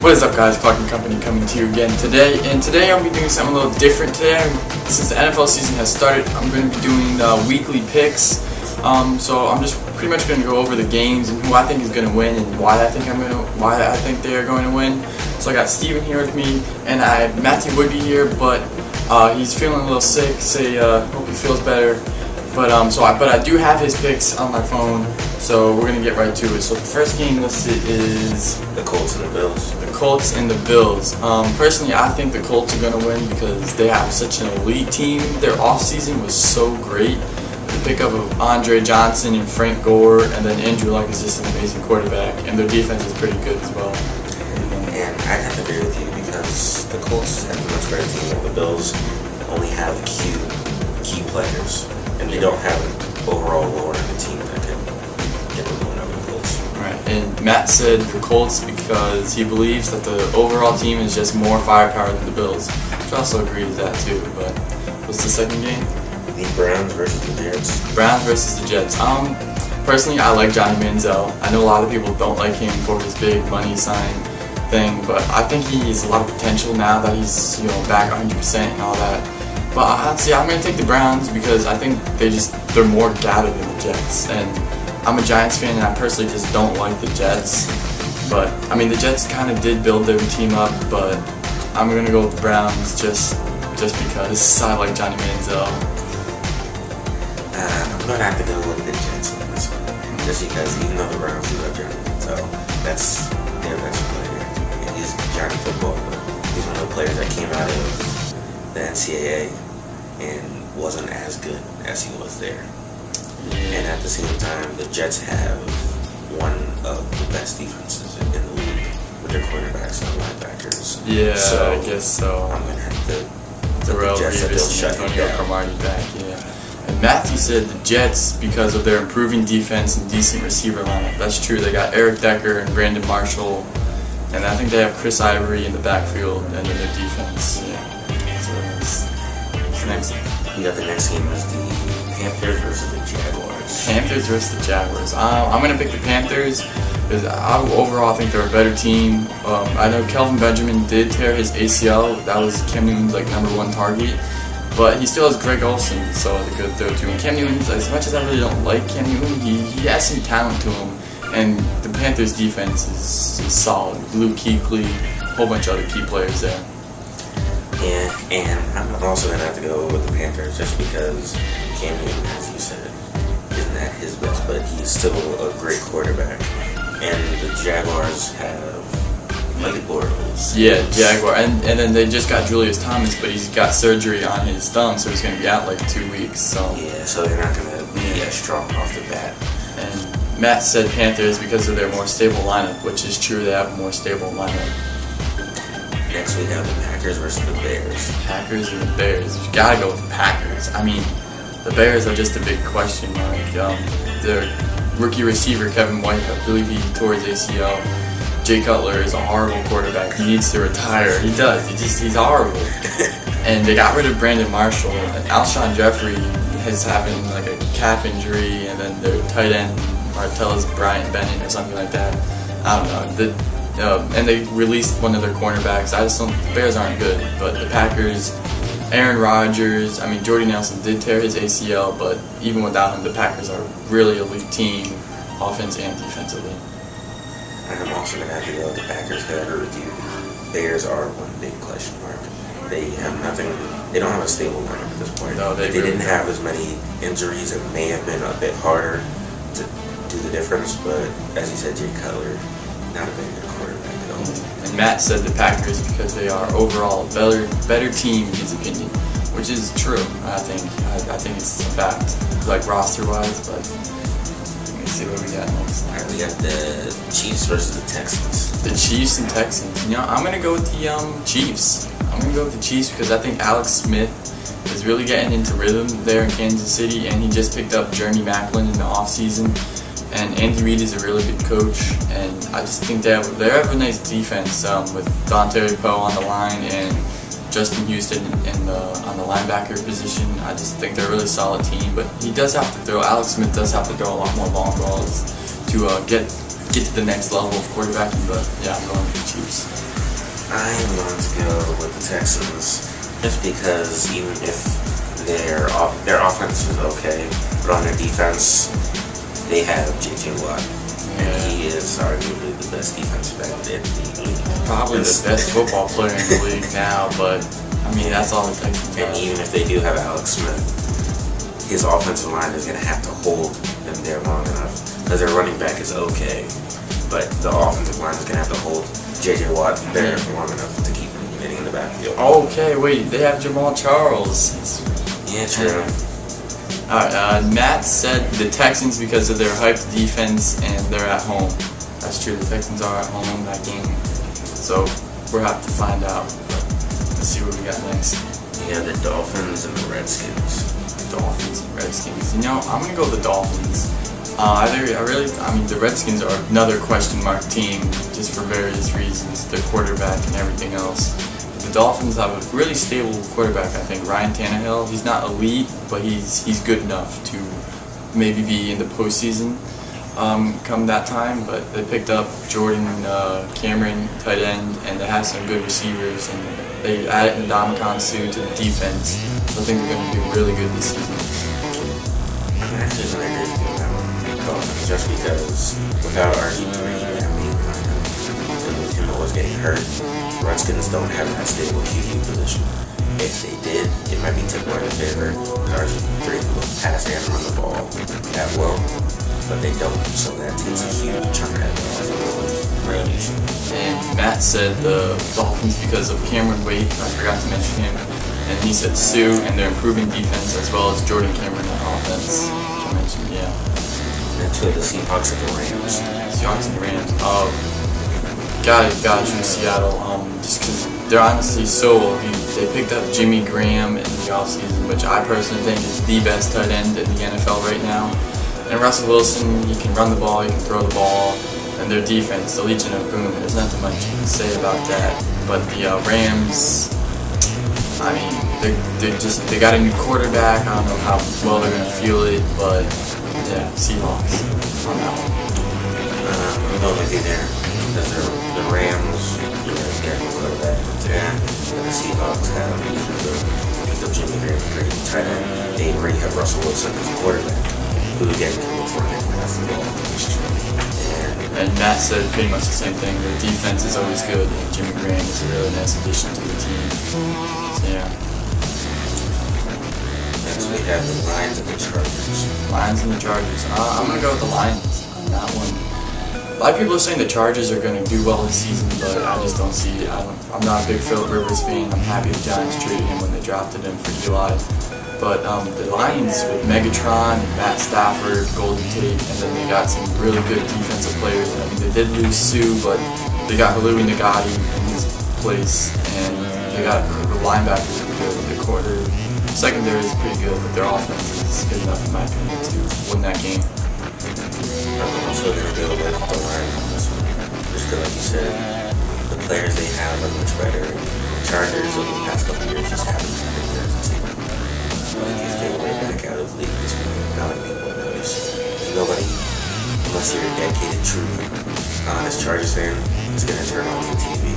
What is up, guys? Clark & Company coming to you again today. And today I'm going to be doing something a little different today. Since the NFL season has started, I'm going to be doing weekly picks. So I'm just pretty much going to go over the games and who I think is going to win and why I think they are going to win. So I got Steven here with me, and I have Matthew would be here, but he's feeling a little sick. Hope he feels better. But I do have his picks on my phone, so we're gonna get right to it. So the first game listed is the Colts and the Bills. The Colts and the Bills. Personally, I think the Colts are gonna win because they have such an elite team. Their offseason was so great. The pickup of Andre Johnson and Frank Gore, and then Andrew Luck is just an amazing quarterback, and their defense is pretty good as well. And I have to agree with you because the Colts have a much better team than the Bills. Only have key players. And they don't have an overall lower end team that can get the win over the Colts. Right, and Matt said the Colts because he believes that the overall team is just more firepower than the Bills. Which I also agree with that too, but what's the second game? The Browns versus the Jets. Browns versus the Jets. Personally, I like Johnny Manziel. I know a lot of people don't like him for his big money sign thing, but I think he has a lot of potential now that he's back 100% and all that. But honestly, I'm going to take the Browns because I think they're more gathered than the Jets. And I'm a Giants fan, and I personally just don't like the Jets. But, I mean, the Jets kind of did build their team up, but I'm going to go with the Browns just because I like Johnny Manziel. I'm going to have to go with the Jets on this one. Just because even though the Browns do have Johnny Manziel, that's their best player. And he's Johnny Football, but he's one of the players that came out of the NCAA and wasn't as good as he was there. And at the same time, the Jets have one of the best defenses in the league with their quarterbacks and linebackers. Yeah, so I guess so. I'm going to have to Darrell Revis and Antonio Cromartie back, yeah. And Matthew said the Jets because of their improving defense and decent receiver lineup. That's true. They got Eric Decker and Brandon Marshall, and I think they have Chris Ivory in the backfield and in their defense. Yeah. Next. You got the next game is the Panthers versus the Jaguars. Panthers versus the Jaguars. I'm going to pick the Panthers because overall I think they're a better team. I know Kelvin Benjamin did tear his ACL. That was Cam Newton's #1 target. But he still has Greg Olsen, so it's a good throw too. And Cam Newton, as much as I really don't like Cam Newton, he has some talent to him. And the Panthers defense is solid. Luke Kuechly, a whole bunch of other key players there. Yeah, and I'm also going to have to go with the Panthers just because Cam Newton, as you said, isn't at his best, but he's still a great quarterback. And the Jaguars have Blake Bortles. Yeah, Jaguar. And then they just got Julius Thomas, but he's got surgery on his thumb, so he's going to be out 2 weeks. So yeah, so they're not going to be as strong off the bat. And Matt said Panthers because of their more stable lineup, which is true. They have a more stable lineup. Next we have the Packers versus the Bears. Packers and the Bears. You gotta go with the Packers. I mean, the Bears are just a big question mark. Their rookie receiver Kevin White, I believe he tore his ACL. Jay Cutler is a horrible quarterback. He needs to retire. He does. He's horrible. And they got rid of Brandon Marshall. And Alshon Jeffrey is having a calf injury, and then their tight end Martellus Bryant Bennett or something like that. I don't know. And they released one of their cornerbacks. I just don't. The Bears aren't good, but the Packers, Aaron Rodgers. I mean, Jordy Nelson did tear his ACL, but even without him, the Packers are a really elite team, offense and defensively. I'm also gonna have to go with the Packers. However, with you, the Bears are one big question mark. They have nothing. They don't have a stable lineup at this point. No, they didn't have as many injuries. It may have been a bit harder to do the difference, but as you said, Jay Cutler, not a very good quarterback at all. And Matt said the Packers because they are overall a better team in his opinion, which is true. I think it's a fact, roster-wise. But let me see what we got next. All right, we got the Chiefs versus the Texans. The Chiefs and Texans. I'm gonna go with the Chiefs. I'm gonna go with the Chiefs because I think Alex Smith is really getting into rhythm there in Kansas City, and he just picked up Jeremy Maclin in the offseason. And Andy Reid is a really good coach, and I just think they have a nice defense with Dontari Poe on the line and Justin Houston on the linebacker position. I just think they're a really solid team, but he does have to throw. Alex Smith does have to throw a lot more long balls to get to the next level of quarterbacking. But yeah, I'm going with the Chiefs. I am going to go with the Texans just because even if their offense is okay, but on their defense, they have J.J. Watt. And he is arguably the best defensive end in the league. Probably the best football player in the league now, but I mean, that's all the Texans have. And even if they do have Alex Smith, his offensive line is going to have to hold them there long enough because their running back is okay, but the offensive line is going to have to hold J.J. Watt there long enough to keep him getting in the backfield. Okay, wait, they have Jamal Charles. Yeah, true. Alright, Matt said the Texans because of their hyped defense and they're at home. That's true, the Texans are at home in that game. So we'll have to find out. Let's see what we got next. Yeah, the Dolphins and the Redskins. Dolphins and Redskins. You know, I'm gonna go with the Dolphins. The Redskins are another question mark team just for various reasons, their quarterback and everything else. The Dolphins have a really stable quarterback, I think. Ryan Tannehill. He's not elite, but he's good enough to maybe be in the postseason come that time. But they picked up Jordan Cameron, tight end, and they have some good receivers. And they added Ndamukong Suh to the defense. So I think they're going to do really good this season. I'm actually going to agree with that one. Just because without RG3, and with him always getting hurt, Redskins don't have that stable QB position. If they did, it might be tipped more in favor because RG3 will pass and run the ball that well, but they don't, so that takes a huge chunk out of the offense. And Matt said the Dolphins because of Cameron Wade, I forgot to mention him, and he said Sue and their improving defense as well as Jordan Cameron on offense, which I mentioned, yeah. And two of the Seahawks and the Rams. Seahawks and Rams. Got you, Seattle. Just because they're honestly so elite. They picked up Jimmy Graham in the offseason, which I personally think is the best tight end in the NFL right now. And Russell Wilson, he can run the ball, he can throw the ball. And their defense, the Legion of Boom, there's nothing much you can say about that. But the Rams, I mean, they got a new quarterback. I don't know how well they're going to feel it, but yeah, Seahawks on that one. I'm going with you there. Because the Rams, they're going to go back there. And the Seahawks have picked up Jimmy Graham, great tight end. They already have Russell Wilson as a quarterback, who again can return and pass the ball. And Matt said pretty much the same thing. Their defense is always good, and Jimmy Graham is a really nice addition to the team. So yeah. Next we have the Lions and the Chargers. Lions and the Chargers. I'm going to go with the Lions on that one. A lot of people are saying the Chargers are going to do well this season, but I just don't see it. I'm not a big Phillip Rivers fan. I'm happy the Giants traded him when they drafted him for Eli. But the Lions with Megatron, Matt Stafford, Golden Tate, and then they got some really good defensive players. I mean, they did lose Sue, but they got Halui Nagati in his place, and they got the linebackers good. The secondary is pretty good, but their offense is good enough, in my opinion, to win that game. I'm also going to go with the Lions on this one. Just because, like you said, the players they have are much better. The Chargers over the past couple years just haven't been good as a team. If they way back out of the league, it's not like people notice. Nobody, unless you're a dedicated, true, honest Chargers fan, is going to turn on the TV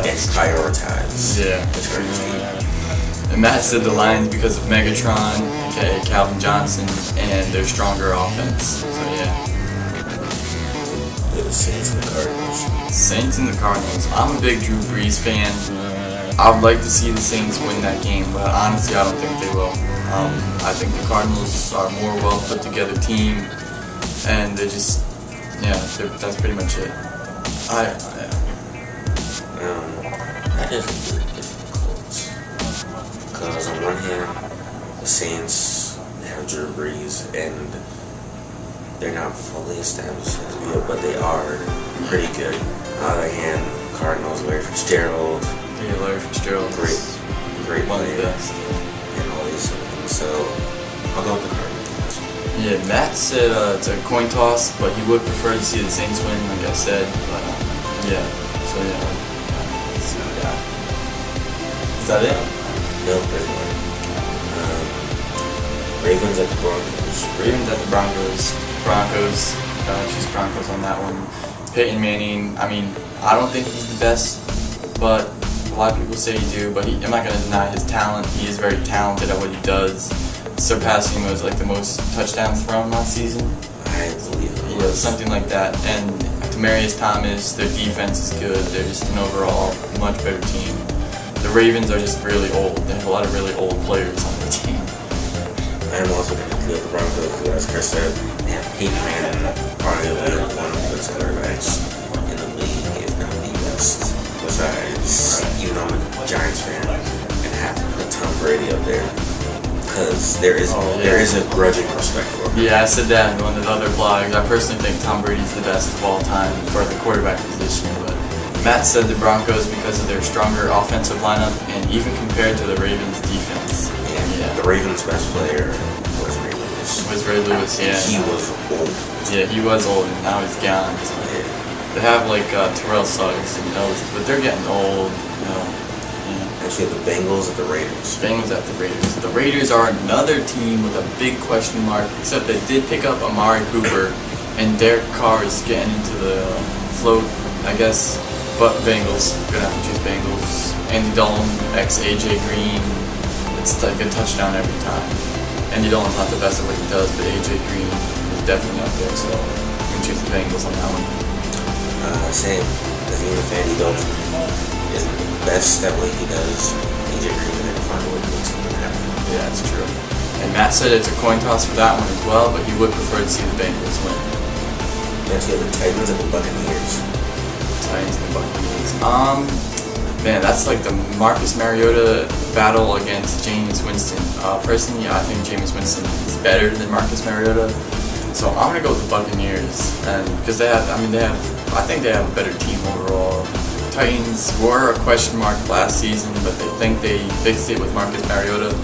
and prioritize the Chargers team. And Matt said the Lions because of Megatron, aka Calvin Johnson, and their stronger offense. So yeah. The Saints and the Cardinals. Saints and the Cardinals. I'm a big Drew Brees fan. I would like to see the Saints win that game, but honestly, I don't think they will. I think the Cardinals are a more well put together team, and they just, that's pretty much it. That is really difficult. Because on one hand, the Saints have Drew Brees, and they're not fully established as yet, but they are pretty good. On the other hand, Cardinals, Larry Fitzgerald. Yeah, Larry Fitzgerald. Great one of the player. best. And all these things. So, I'll go with the Cardinals. Yeah, Matt said it's a coin toss, but he would prefer to see the Saints win, like I said. But yeah, so yeah. Let's see what we got. Is that it? No, pretty much. Ravens at the Broncos. Ravens at the Broncos. Choose Broncos on that one. Peyton Manning, I mean, I don't think he's the best but a lot of people say he do. But I'm not going to deny his talent. He is very talented at what he does, surpassing was like the most touchdowns thrown last season. I believe it Yeah, was. something like that. And Demaryius Thomas, their defense is good. They're just an overall much better team. The Ravens are just really old. They have a lot of really old players on their team. I'm also going to deal with the Broncos because, as Chris said, they have Peyton Manning, arguably one of the best quarterbacks in the league, if not the best. Besides, even though I'm a Giants fan, and have to put Tom Brady up there because there is a grudging respect for him. Yeah, I said that in one of the other blogs. I personally think Tom Brady's the best of all time for the quarterback position, but Matt said the Broncos because of their stronger offensive lineup and even compared to the Ravens' defense. Yeah. The Ravens' best player was Ray Lewis. Was Ray Lewis, yeah. He was old. Yeah, he was old and now he's gone. So they have like Terrell Suggs and those, but they're getting old, you know. Actually, the Bengals at the Raiders. Bengals at the Raiders. The Raiders are another team with a big question mark, except they did pick up Amari Cooper, and Derek Carr is getting into the float, I guess. But Bengals, gonna have to choose Bengals. Andy Dalton, ex-AJ Green, it's like a touchdown every time. Andy Dalton's not the best at what he does, but AJ Green is definitely up there, so I'm gonna choose the Bengals on that one. Same. Because even if Andy Dalton isn't the best at what he does, AJ Green is going to find a way to make something happen. Yeah, that's true. And Matt said it's a coin toss for that one as well, but he would prefer to see the Bengals win. Next, we have the Titans and the Buccaneers. Titans and the Buccaneers. Man, that's like the Marcus Mariota battle against Jameis Winston. Personally, I think Jameis Winston is better than Marcus Mariota, so I'm gonna go with the Buccaneers, and because I think they have a better team overall. Titans were a question mark last season, but they think they fixed it with Marcus Mariota.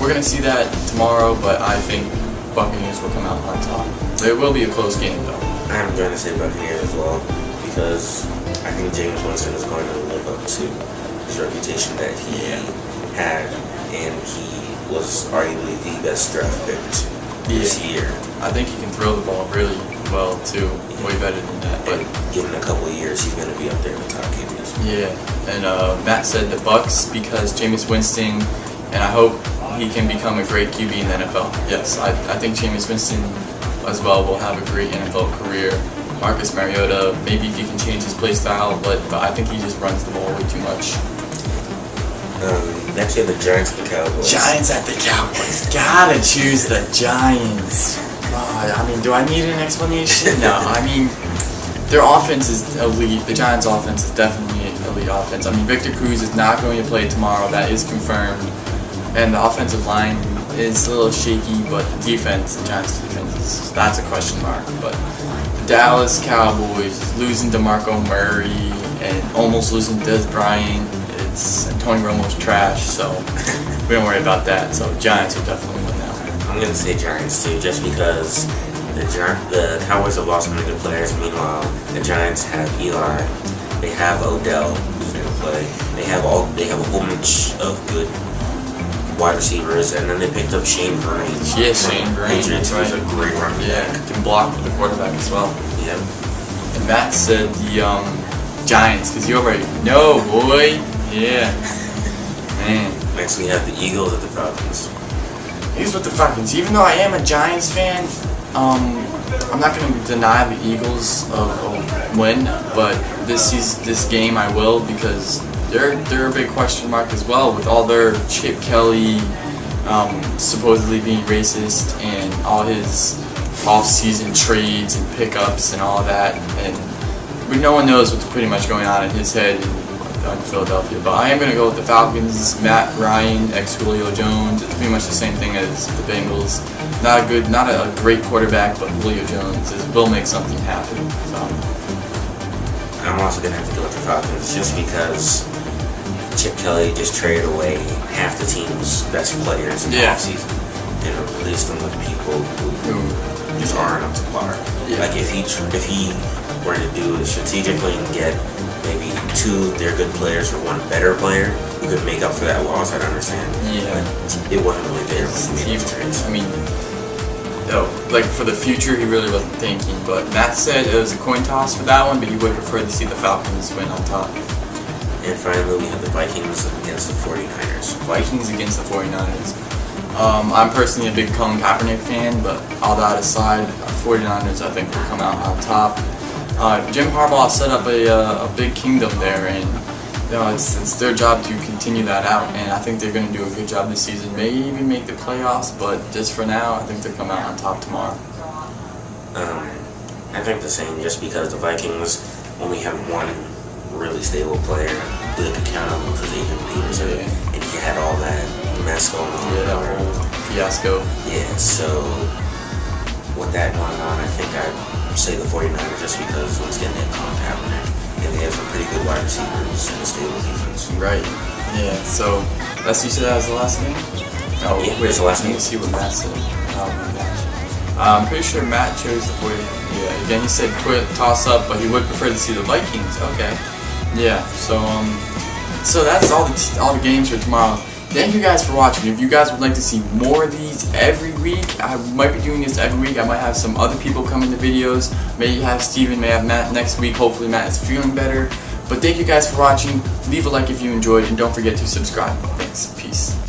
We're gonna see that tomorrow, but I think Buccaneers will come out on top. It will be a close game though. I'm going to say Buccaneers as well, because I think James Winston is going to live up to his reputation that he had, and he was arguably the best draft pick this year. I think he can throw the ball really well too, way better than that. But given a couple of years, he's going to be up there in the top QBs. Yeah, and Matt said the Bucks because Jameis Winston, and I hope he can become a great QB in the NFL. Yes, I think Jameis Winston as well will have a great NFL career. Marcus Mariota, maybe if he can change his play style, but I think he just runs the ball way too much. Next we have the Giants at the Cowboys. Giants at the Cowboys. Gotta choose the Giants. I mean, do I need an explanation? No, I mean, their offense is elite. The Giants' offense is definitely an elite offense. I mean, Victor Cruz is not going to play tomorrow. That is confirmed. And the offensive line is a little shaky, but the defense, the Giants' defense, that's a question mark. But the Dallas Cowboys losing DeMarco Murray and almost losing Dez Bryant. And Tony Romo's trash, so we don't worry about that. So Giants will definitely win that one. I'm going to say Giants too, just because the Cowboys have lost many good players. Meanwhile, the Giants have Eli, they have Odell, who's going to play. They have a whole bunch of good wide receivers, and then they picked up Shane Vereen. Yeah, Shane Vereen. Patriots, who's a great running back. Yeah, can block for the quarterback as well. Yep. And Matt said the Giants, because you already know, boy. Yeah. Man. Next we have the Eagles at the Falcons. Here's what the Falcons. Even though I am a Giants fan, I'm not going to deny the Eagles a win, but this game I will, because they're a big question mark as well with all their Chip Kelly supposedly being racist and all his off-season trades and pickups and all of that, and no one knows what's pretty much going on in his head in Philadelphia. But I am going to go with the Falcons. Matt Ryan, ex-Julio Jones. It's pretty much the same thing as the Bengals. Not a great quarterback, but Julio Jones will make something happen. So I'm also going to have to go with the Falcons just because Chip Kelly just traded away half the team's best players in the offseason and replaced them with people who just aren't up to par. Yeah. Like if he were to do it strategically and get maybe two their good players or one better player who could make up for that loss, I'd understand. Yeah. But it wasn't really there with the trades. I mean, like for the future, he really wasn't thinking. But Matt said it was a coin toss for that one, but he would prefer to see the Falcons win on top. And finally, we have the Vikings against the 49ers. Vikings against the 49ers. I'm personally a big Colin Kaepernick fan, but all that aside, 49ers I think will come out on top. Jim Harbaugh set up a big kingdom there, and it's their job to continue that out, and I think they're going to do a good job this season. Maybe even make the playoffs, but just for now, I think they'll come out on top tomorrow. I think the same, just because the Vikings only have one really stable player who they could count on with his agent leaders, and he had all that mess going on. Yeah, that whole fiasco. Yeah, so with that going on, I think I'd say the 49ers just because once again they have Colin Kaepernick and they have some pretty good wide receivers and a stable defense. Right. Yeah. So that's you said that was the last game. Oh, yeah, wait, it's the last game. Let me see what Matt said. Oh my gosh. I'm pretty sure Matt chose the 49ers. Yeah. Again, he said toss up, but he would prefer to see the Vikings. Okay. Yeah. So that's all the games for tomorrow. Thank you guys for watching. If you guys would like to see more of these every week, I might be doing this every week. I might have some other people come into videos. May have Steven, may have Matt next week. Hopefully Matt is feeling better. But thank you guys for watching. Leave a like if you enjoyed, and don't forget to subscribe. Thanks. Peace.